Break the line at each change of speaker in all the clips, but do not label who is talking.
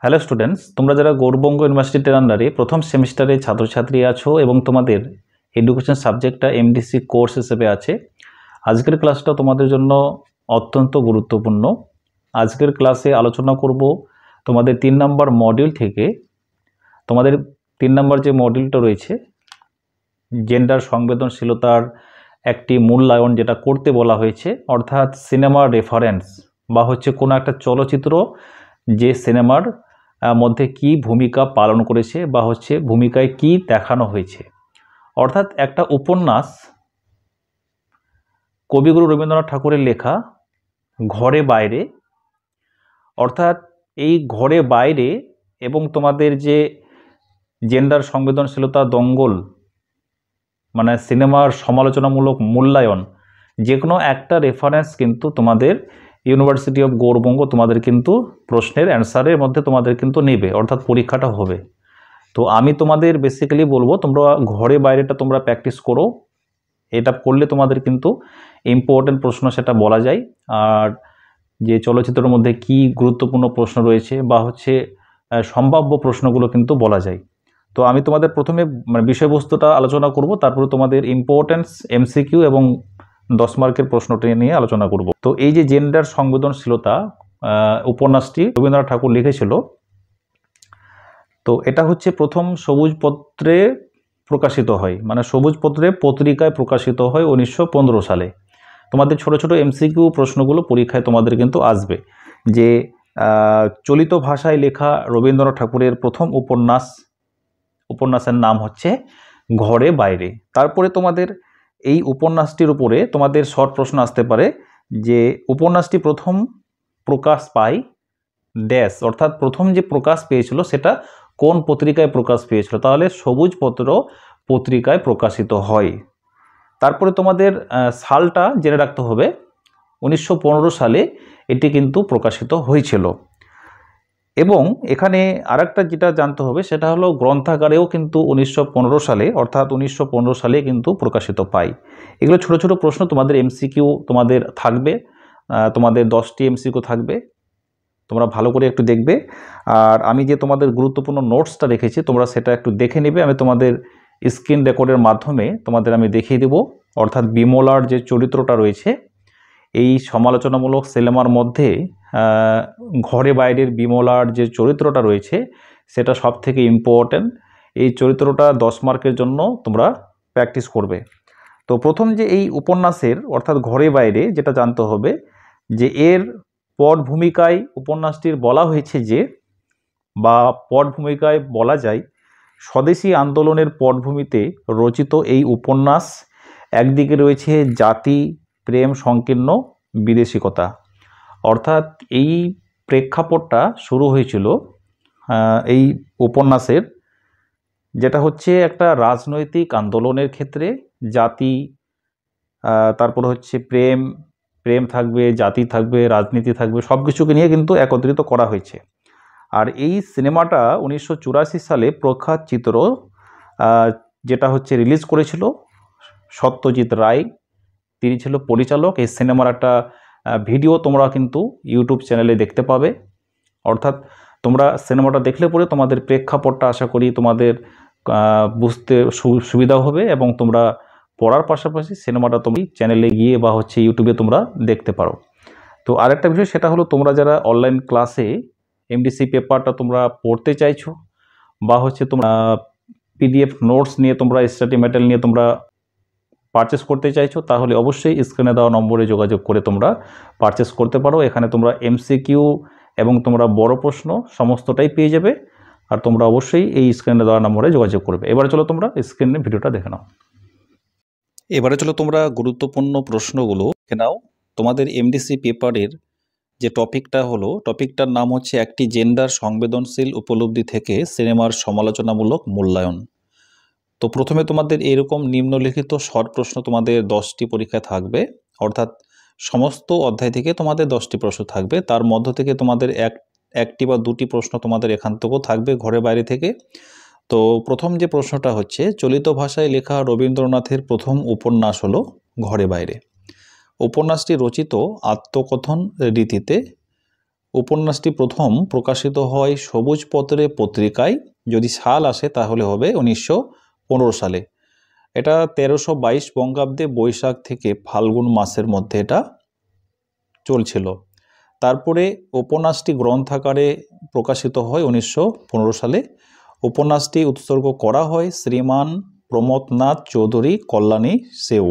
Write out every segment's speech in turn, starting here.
Hello students, তোমরা যারা গৌরবঙ্গ ইউনিভার্সিটির আন্ডারে প্রথম সেমিস্টারে ছাত্রছাত্রী আছো এবং তোমাদের এডুকেশন সাবজেক্টটা এমডিসি কোর্স হিসেবে আছে, আজকের ক্লাসটা তোমাদের জন্য অত্যন্ত গুরুত্বপূর্ণ। আজকের ক্লাসে আলোচনা করব তোমাদের 3 নম্বর মডিউল থেকে। তোমাদের 3 নম্বর যে মডিউলটা রয়েছে, জেন্ডার সংবেদনশীলতার একটি মূল্যায়ন যেটা করতে বলা হয়েছে, অর্থাৎ সিনেমার রেফারেন্স বা হচ্ছে কোনো একটা চলচ্চিত্র যে সিনেমার মধ্যে কি ভূমিকা পালন করেছে বা হচ্ছে ভূমিকায় কি দেখানো হয়েছে। অর্থাৎ একটা উপন্যাস কবিগুরু রবীন্দ্রনাথ ঠাকুরের লেখা ঘরে বাইরে, অর্থাৎ এই ঘরে বাইরে এবং তোমাদের যে জেন্ডার সংবেদনশীলতা দঙ্গল মানে সিনেমার সমালোচনামূলক মূল্যায়ন, যে কোনো একটা রেফারেন্স কিন্তু তোমাদের ইউনিভার্সিটি অফ গৌরবঙ্গ তোমাদের কিন্তু প্রশ্নের অ্যান্সারের মধ্যে তোমাদের কিন্তু নেবে, অর্থাৎ পরীক্ষাটা হবে। তো আমি তোমাদের বেসিক্যালি বলবো তোমরা ঘরে বাইরেটা তোমরা প্র্যাকটিস করো। এটা করলে তোমাদের কিন্তু ইম্পর্টেন্ট প্রশ্ন সেটা বলা যায়, আর যে চলচ্চিত্রের মধ্যে কি গুরুত্বপূর্ণ প্রশ্ন রয়েছে বা হচ্ছে সম্ভাব্য প্রশ্নগুলো কিন্তু বলা যায়। তো আমি তোমাদের প্রথমে বিষয়বস্তুটা আলোচনা করব, তারপরে তোমাদের ইম্পর্টেন্স, এমসিকিউ এবং 10 মার্কের প্রশ্নটি নিয়ে আলোচনা করব। তো এই যে জেন্ডার সংবেদনশীলতা উপন্যাসটি রবীন্দ্রনাথ ঠাকুর লিখেছিল, তো এটা হচ্ছে প্রথম সবুজ পত্রে প্রকাশিত হয়, মানে সবুজ পত্রে পত্রিকায় প্রকাশিত হয় 1915 সালে। তোমাদের ছোট ছোট এমসিকিউ প্রশ্নগুলো পরীক্ষায় তোমাদের কিন্তু আসবে, যে চলিত ভাষায় লেখা রবীন্দ্রনাথ ঠাকুরের প্রথম উপন্যাসের নাম হচ্ছে ঘরে বাইরে। তারপরে তোমাদের এই উপন্যাসটির উপরে তোমাদের শর্ট প্রশ্ন আসতে পারে যে উপন্যাসটি প্রথম প্রকাশ পায় ড্যাশ, অর্থাৎ প্রথম যে প্রকাশ পেয়েছিল সেটা কোন পত্রিকায় প্রকাশ পেয়েছিল, তাহলে সবুজ পত্র পত্রিকায় প্রকাশিত হয়। তারপরে তোমাদের সালটা জেনে রাখতে হবে, 1915 সালে এটি কিন্তু প্রকাশিত হয়েছিল। এবং এখানে আরেকটা যেটা জানতে হবে সেটা হলো গ্রন্থাগারেও কিন্তু 1915 সালে, অর্থাৎ 1915 সালে কিন্তু প্রকাশিত পায়। এগুলো ছোট ছোট প্রশ্ন তোমাদের এমসিকিউ তোমাদের থাকবে, তোমাদের 10টি এমসিকিউ থাকবে, তোমরা ভালো করে একটু দেখবে। আর আমি যে তোমাদের গুরুত্বপূর্ণ নোটসটা রেখেছি তোমরা সেটা একটু দেখে নেবে। আমি তোমাদের স্ক্রিন রেকর্ডের মাধ্যমে তোমাদের আমি দেখিয়ে দেব, অর্থাৎ বিমলার যে চরিত্রটা রয়েছে এই সমালোচনামূলক সিনেমার মধ্যে ঘরে বাইরের বিমলার যে চরিত্রটা রয়েছে সেটা সব থেকে ইম্পর্ট্যান্ট। এই চরিত্রটা 10 মার্কের জন্য তোমরা প্র্যাকটিস করবে। তো প্রথম যে এই উপন্যাসের অর্থাৎ ঘরে বাইরে যেটা জানতে হবে যে এর পটভূমিকায় উপন্যাসটির বলা হয়েছে যে, বা পটভূমিকায় বলা যায় স্বদেশী আন্দোলনের পটভূমিতে রচিত এই উপন্যাস একদিকে রয়েছে জাতি প্রেম সংকীর্ণ বিদেশিকতা, অর্থাৎ এই প্রেক্ষাপটটা শুরু হয়েছিল এই উপন্যাসের, যেটা হচ্ছে একটা রাজনৈতিক আন্দোলনের ক্ষেত্রে জাতি, তারপর হচ্ছে প্রেম থাকবে, জাতি থাকবে, রাজনীতি থাকবে, সব কিছুকে নিয়ে কিন্তু একত্রিত করা হয়েছে। আর এই সিনেমাটা 1984 সালে প্রখ্যাত চিত্র যেটা হচ্ছে রিলিজ করেছিল সত্যজিৎ রায়, তিনি ছিল পরিচালক। এই সিনেমার একটা ভিডিও তোমরা কিন্তু ইউটিউব চ্যানেলে দেখতে পাবে। অর্থাৎ তোমরা সিনেমাটা দেখলে পরে তোমাদের প্রেক্ষাপটটা আশা করি তোমাদের বুঝতে সুবিধা হবে এবং তোমরা পড়ার পাশাপাশি সিনেমাটা তুমি চ্যানেলে গিয়ে বা হচ্ছে ইউটিউবে তোমরা দেখতে পারো। তো আরেকটা বিষয় সেটা হলো তোমরা যারা অনলাইন ক্লাসে এমডিসি পেপারটা তোমরা পড়তে চাইছো বা হচ্ছে তোমরা পিডিএফ নোটস নিয়ে তোমরা স্টাডি ম্যাটেরিয়াল নিয়ে তোমরা পারচেস করতে চাইছো, তাহলে অবশ্যই স্ক্রিনে দেওয়া নম্বরে যোগাযোগ করে তোমরা পারচেস করতে পারো। এখানে তোমরা এমসিকিউ এবং তোমরা বড় প্রশ্ন সমস্তটাই পেয়ে যাবে, আর তোমরা অবশ্যই এই স্ক্রিনে দেওয়া নম্বরে যোগাযোগ করবে। এবারে চলো তোমরা স্ক্রিনে ভিডিওটা দেখে নাও। এবারে চলো তোমরা গুরুত্বপূর্ণ প্রশ্নগুলো দেখে নাও। তোমাদের এমডিসি পেপারের যে টপিকটার নাম হচ্ছে একটি জেন্ডার সংবেদনশীল উপলব্ধি থেকে সিনেমার সমালোচনামূলক মূল্যায়ন। তো প্রথমে তোমাদের এরকম নিম্নলিখিত শর্ট প্রশ্ন তোমাদের 10টি পরীক্ষায় থাকবে, অর্থাৎ সমস্ত অধ্যায় থেকে তোমাদের 10টি প্রশ্ন থাকবে, তার মধ্য থেকে তোমাদের একটি বা দুটি প্রশ্ন তোমাদের এখান থেকেও থাকবে ঘরে বাইরে থেকে। তো প্রথম যে প্রশ্নটা হচ্ছে, চলিত ভাষায় লেখা রবীন্দ্রনাথের প্রথম উপন্যাস হলো ঘরে বাইরে। উপন্যাসটি রচিত আত্মকথন রীতিতে। উপন্যাসটি প্রথম প্রকাশিত হয় সবুজ পত্রে পত্রিকায়, যদি সাল আসে তাহলে হবে 1915 সালে। এটা 1322 বঙ্গাব্দে বৈশাখ থেকে ফাল্গুন মাসের মধ্যে এটা চলছিল। তারপরে উপন্যাসটি গ্রন্থাকারে প্রকাশিত হয় 1915 সালে। উপন্যাসটি উৎসর্গ করা হয় শ্রীমান প্রমথনাথ চৌধুরী কল্যাণী সেউ।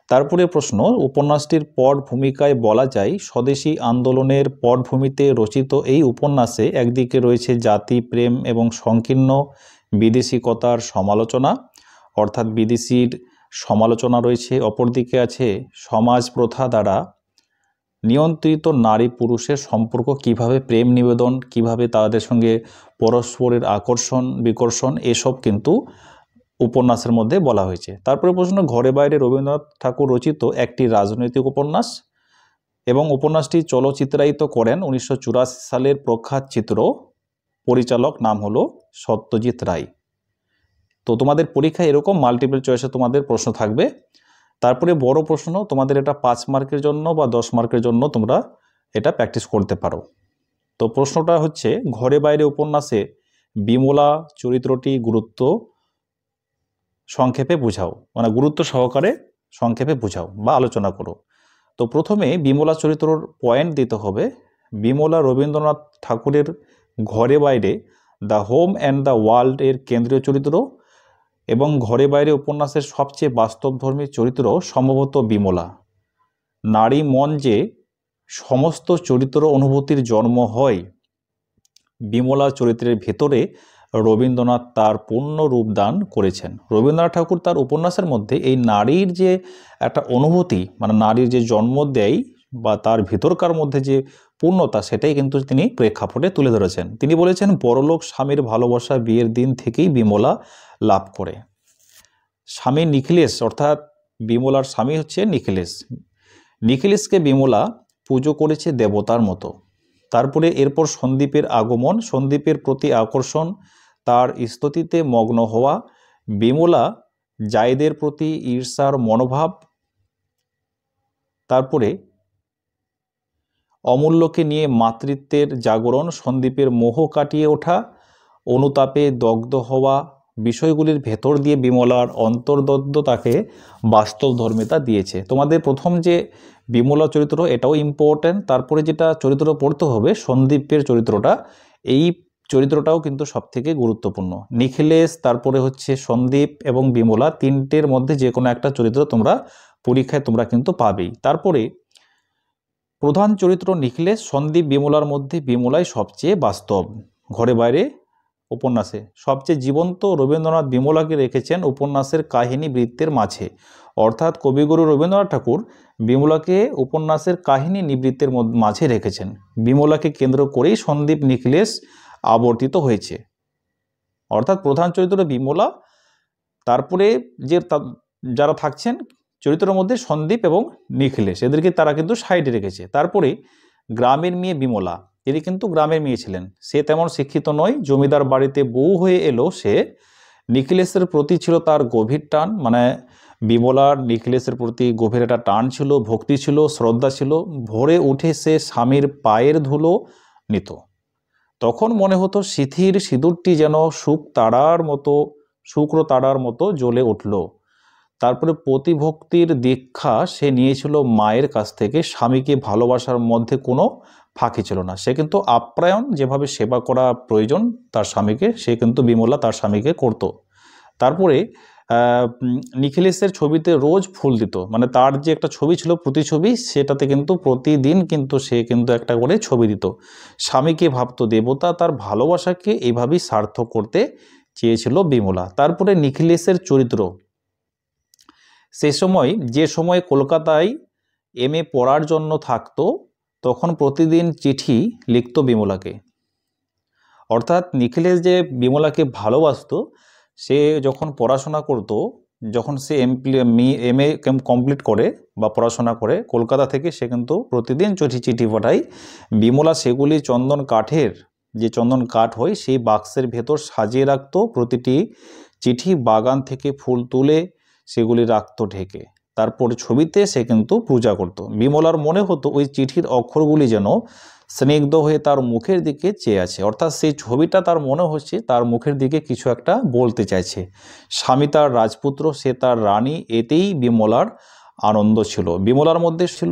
তারপরে প্রশ্ন, উপন্যাসটির পটভূমিকায় বলা যায় স্বদেশী আন্দোলনের পটভূমিতে রচিত এই উপন্যাসে একদিকে রয়েছে জাতি প্রেম এবং সংকীর্ণ বিদেশিকতার সমালোচনা, অর্থাৎ বিদেশির সমালোচনা রয়েছে, অপরদিকে আছে সমাজ প্রথা দ্বারা নিয়ন্ত্রিত নারী পুরুষের সম্পর্ক, কিভাবে প্রেম নিবেদন, কিভাবে তাদের সঙ্গে পরস্পরের আকর্ষণ বিকর্ষণ, এসব কিন্তু উপন্যাসের মধ্যে বলা হয়েছে। তারপরে প্রশ্ন, ঘরে বাইরে রবীন্দ্রনাথ ঠাকুর রচিত একটি রাজনৈতিক উপন্যাস, এবং উপন্যাসটি চলচ্চিত্রায়িত করেন 1984 সালের প্রখ্যাত চিত্র পরিচালক, নাম হলো সত্যজিৎ রায়। তো তোমাদের পরীক্ষায় এরকম মাল্টিপল চয়েসে তোমাদের প্রশ্ন থাকবে। তারপরে বড় প্রশ্ন, তোমাদের এটা 5 মার্কের জন্য বা 10 মার্কের জন্য তোমরা এটা প্র্যাকটিস করতে পারো। তো প্রশ্নটা হচ্ছে, ঘরে বাইরে উপন্যাসে বিমলা চরিত্রটি গুরুত্ব সংক্ষেপে বুঝাও, মানে গুরুত্ব সহকারে সংক্ষেপে বুঝাও বা আলোচনা করো। তো প্রথমে বিমলা চরিত্রর পয়েন্ট দিতে হবে। বিমলা রবীন্দ্রনাথ ঠাকুরের ঘরে বাইরে the home and the world এর কেন্দ্রীয় চরিত্র, এবং ঘরে বাইরে উপন্যাসের সবচেয়ে বাস্তবধর্মী চরিত্র সম্ভবত বিমলা। নারী মন যে সমস্ত চরিত্র অনুভূতির জন্ম হয়, বিমলা চরিত্রের ভেতরে রবীন্দ্রনাথ তার পূর্ণ রূপদান করেছেন। রবীন্দ্রনাথ ঠাকুর তার উপন্যাসের মধ্যে এই নারীর যে একটা অনুভূতি, মানে নারীর যে জন্ম দেয় বা তার ভিতরকার মধ্যে যে পূর্ণতা, সেটাই কিন্তু তিনি প্রেক্ষাপটে তুলে ধরেছেন। তিনি বলেছেন, বড়লোক স্বামীর ভালোবাসা বিয়ের দিন থেকেই বিমলা লাভ করে। স্বামী নিখিলেশ, অর্থাৎ বিমলার স্বামী হচ্ছে নিখিলেশ, নিখিলেশকে বিমলা পুজো করেছে দেবতার মতো। তারপরে এরপর সন্দীপের আগমন, সন্দীপের প্রতি আকর্ষণ, তার স্তুতিতে মগ্ন হওয়া, বিমলা জায়দের প্রতি ঈর্ষার মনোভাব, তারপরে অমূল্যকে নিয়ে মাতৃত্বের জাগরণ, সন্দীপের মোহ কাটিয়ে ওঠা, অনুতাপে দগ্ধ হওয়া, বিষয়গুলির ভেতর দিয়ে বিমলার অন্তর্দগ্ধ তাকে বাস্তব ধর্মিতা দিয়েছে। তোমাদের প্রথম যে বিমলা চরিত্র, এটাও ইম্পর্ট্যান্ট। তারপরে যেটা চরিত্র পড়তে হবে সন্দীপের চরিত্রটা, এই চরিত্রটাও কিন্তু সবথেকে গুরুত্বপূর্ণ। নিখিলেশ, তারপরে হচ্ছে সন্দীপ এবং বিমলা, তিনটের মধ্যে যে কোনো একটা চরিত্র তোমরা পরীক্ষায় তোমরা কিন্তু পাবেই। তারপরে প্রধান চরিত্র নিখিলেশ, সন্দীপ, বিমলার মধ্যে বিমলাই সবচেয়ে বাস্তব। ঘরে বাইরে উপন্যাসে সবচেয়ে জীবন্ত রবীন্দ্রনাথ বিমলাকে রেখেছেন উপন্যাসের কাহিনী বৃত্তের মাঝে, অর্থাৎ কবিগুরু রবীন্দ্রনাথ ঠাকুর বিমলাকে উপন্যাসের কাহিনী নিবৃত্তের মাঝে রেখেছেন। বিমলাকে কেন্দ্র করেই সন্দীপ নিখিলেশ আবর্তিত হয়েছে, অর্থাৎ প্রধান চরিত্র বিমলা, তারপরে যে যারা থাকছেন চরিত্রের মধ্যে সন্দীপ এবং নিখিলেশ, এদেরকে তারা কিন্তু সাইডে রেখেছে। তারপরে গ্রামের মেয়ে বিমলা, তিনি কিন্তু গ্রামের মেয়ে ছিলেন, সে তেমন শিক্ষিত নয়, জমিদার বাড়িতে বউ হয়ে এলো সে। নিখিলেশের প্রতি ছিল তার গভীর টান, মানে বিমলার নিখিলেশের প্রতি গভীর একটা টান ছিল, ভক্তি ছিল, শ্রদ্ধা ছিল। ভোরে উঠে সে স্বামীর পায়ের ধুলো নিত, তখন মনে হতো সিথির সিঁদুরটি যেন শুক্র তারার মতো জ্বলে উঠল। তারপরে প্রতিভক্তির দীক্ষা সে নিয়েছিল মায়ের কাছ থেকে, স্বামীকে ভালোবাসার মধ্যে কোনো ফাঁকি ছিল না, সে কিন্তু আপ্যায়ন, যেভাবে সেবা করা প্রয়োজন তার স্বামীকে, সে কিন্তু বিমলা তার স্বামীকে করত। তারপরে নিখিলেশের ছবিতে রোজ ফুল দিত, মানে তার যে একটা ছবি ছিল প্রতিছবি, সেটাতে কিন্তু প্রতিদিন কিন্তু সে কিন্তু একটা করে ছবি দিত। স্বামীকে ভাবত দেবতা, তার ভালোবাসাকে এইভাবেই সার্থক করতে চেয়েছিল বিমলা। তারপরে নিখিলেশের চরিত্র, যে সময় কলকাতায় MA পড়ার জন্য থাকতো, তখন প্রতিদিন চিঠি লিখত বিমলাকে, অর্থাৎ নিখিলেশ যে বিমলাকে ভালোবাসতো, সে যখন পড়াশোনা করত, যখন সে MA কমপ্লিট করে বা পড়াশোনা করে কলকাতা থেকে, সে কিন্তু প্রতিদিন চিঠি পাঠায়। বিমলা সেগুলি চন্দন কাঠের, যে চন্দন কাঠ হয় সেই বাক্সের ভেতর সাজিয়ে রাখতো, প্রতিটি চিঠি বাগান থেকে ফুল তুলে সেগুলি রাখতো ঢেকে। তারপর ছবিতে সে কিন্তু পূজা করত। বিমলার মনে হতো ওই চিঠির অক্ষরগুলি যেন স্নিগ্ধ হয়ে তার মুখের দিকে চেয়ে আছে। অর্থাৎ সেই ছবিটা তার মনে হচ্ছে তার মুখের দিকে কিছু একটা বলতে চাইছে। স্বামী তার রাজপুত্র, সে তার রানী, এতেই বিমলার আনন্দ ছিল, বিমলার মধ্যে ছিল।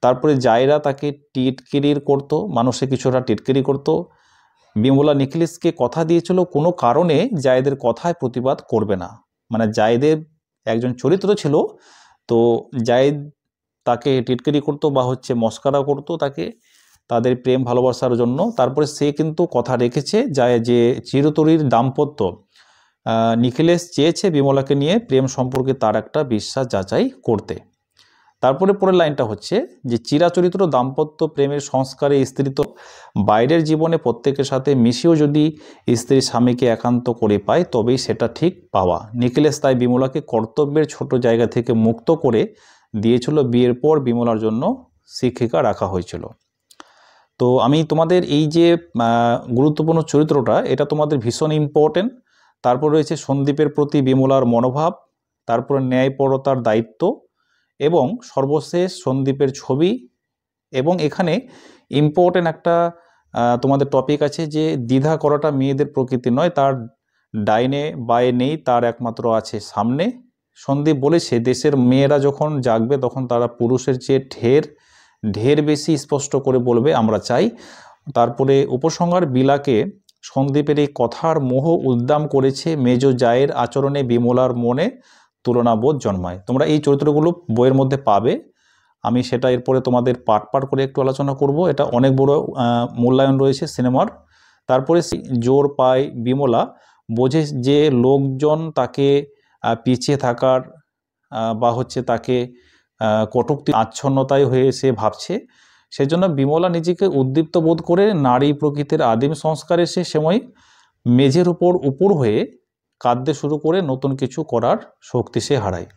তারপরে জায়রা তাকে টিটকিরির করতো, মানুষে কিছুটা টিটকিরি করতো। বিমলা নিখিলেশকে কথা দিয়েছিল কোনো কারণে জায়েদের কথায় প্রতিবাদ করবে না। মানে জায়েদের একজন চরিত্র ছিল, তো জায়েদ তাকে টিটকিরি করতো বা মস্কারা করতো তাকে, তাদের প্রেম ভালোবাসার জন্য। তারপরে সে কিন্তু কথা রেখেছে যে চিরতরীর দাম্পত্য। নিখিলেশ চেয়েছে বিমলাকে নিয়ে প্রেম সম্পর্কে তার একটা বিশ্বাস যাচাই করতে। তারপরে পরের লাইনটা হচ্ছে যে চিরাচরিত দাম্পত্য প্রেমের সংস্কারে স্ত্রী তো বাইরের জীবনে প্রত্যেকের সাথে মিশেও যদি স্ত্রী স্বামীকে একান্ত করে পায় তবেই সেটা ঠিক পাওয়া। নিখিলেশ তাই বিমলাকে কর্তব্যের ছোট জায়গা থেকে মুক্ত করে দিয়েছিল। বিয়ের পর বিমলার জন্য শিক্ষিকা রাখা হয়েছিল। তো আমি তোমাদের এই যে গুরুত্বপূর্ণ চরিত্রটা, এটা তোমাদের ভীষণ ইম্পর্টেন্ট। তারপর রয়েছে সন্দীপের প্রতি বিমলার মনোভাব, তারপরে ন্যায়পরতার দায়িত্ব, এবং সর্বশেষ সন্দীপের ছবি। এবং এখানে ইম্পর্টেন্ট একটা তোমাদের টপিক আছে যে দ্বিধা করাটা মেয়েদের প্রকৃতি নয়, তার ডাইনে বায়ে নেই, তার একমাত্র আছে সামনে। সন্দীপ বলেছে দেশের মেয়েরা যখন জাগবে তখন তারা পুরুষের চেয়ে ঢের বেশি স্পষ্ট করে বলবে আমরা চাই। তারপরে উপসংহার, বিলাকে সন্দীপের এই কথার মোহ উদ্দাম করেছে, মেজ জায়ের আচরণে বিমলার মনে তুলনাবোধ জন্মায়। তোমরা এই চরিত্রগুলো বইয়ের মধ্যে পাবে, আমি সেটা এরপরে তোমাদের পার্ট করে একটু আলোচনা করব। এটা অনেক বড় মূল্যায়ন রয়েছে সিনেমার। তারপরে জোর পায় বিমলা, বোঝে যে লোকজন তাকে পিছিয়ে থাকার বা তাকে কটূক্তি আচ্ছন্নতায় হয়ে সে ভাবছে। সেজন্য বিমলা নিজেকে উদ্দীপ্ত বোধ করে নারী প্রকৃতির আদিম সংস্কারে সে সময় মেঝের উপর হয়ে কাঁদতে শুরু করে নতুন কিছু করার শক্তি সে হারায়।